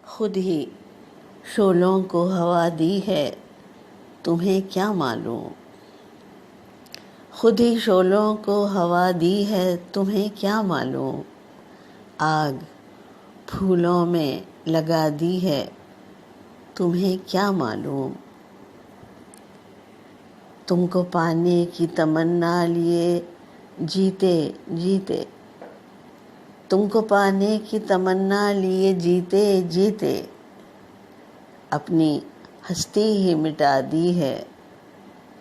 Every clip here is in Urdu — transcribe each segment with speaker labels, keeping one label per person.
Speaker 1: خود ہی شعلوں کو ہوا دی ہے تمہیں کیا معلوم، خود ہی شعلوں کو ہوا دی ہے تمہیں کیا معلوم، آگ پھولوں میں لگا دی ہے تمہیں کیا معلوم، تم کو پانے کی تمنا لیے جیتے جیتے، تم کو پانے کی تمنا لیے جیتے جیتے اپنی ہستی ہی مٹا دی ہے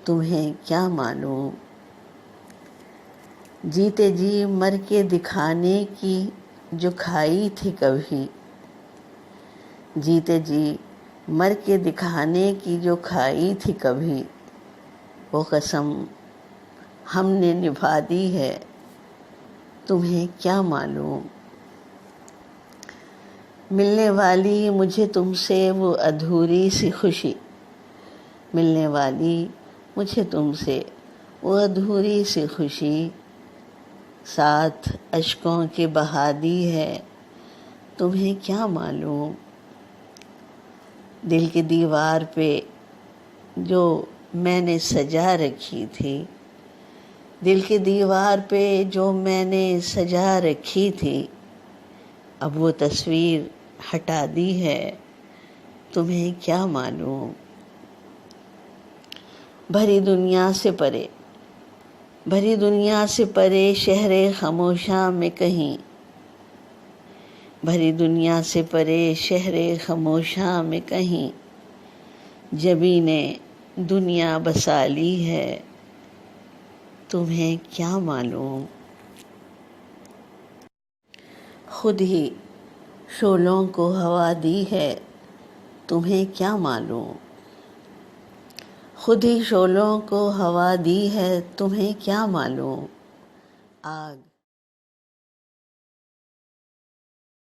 Speaker 1: تمہیں کیا معلوم، جیتے جی مر کے دکھانے کی جو کھائی تھی کبھی، جیتے جی مر کے دکھانے کی جو کھائی تھی کبھی، وہ قسم ہم نے نبھا دی ہے تمہیں کیا معلوم، ملنے والی مجھے تم سے وہ ادھوری سی خوشی، ملنے والی مجھے تم سے وہ ادھوری سی خوشی، ساتھ اشکوں کے بہا دی ہے تمہیں کیا معلوم، دل کی دیوار پہ جو میں نے سجا رکھی تھی، دل کی دیوار پہ جو میں نے سجا رکھی تھی، اب وہ تصویر ہٹا دی ہے تمہیں کیا معلوم، بھری دنیا سے پرے، بھری دنیا سے پرے شہر خاموشاں میں کہیں، بھری دنیا سے پرے شہر خاموشاں میں کہیں، جبیں نے دنیا بسا لی ہے تمہیں کیا معلوم، خود ہی شعلوں کو ہوا دی ہے تمہیں کیا معلوم، خود ہی شعلوں کو ہوا دی ہے تمہیں کیا معلوم، آگ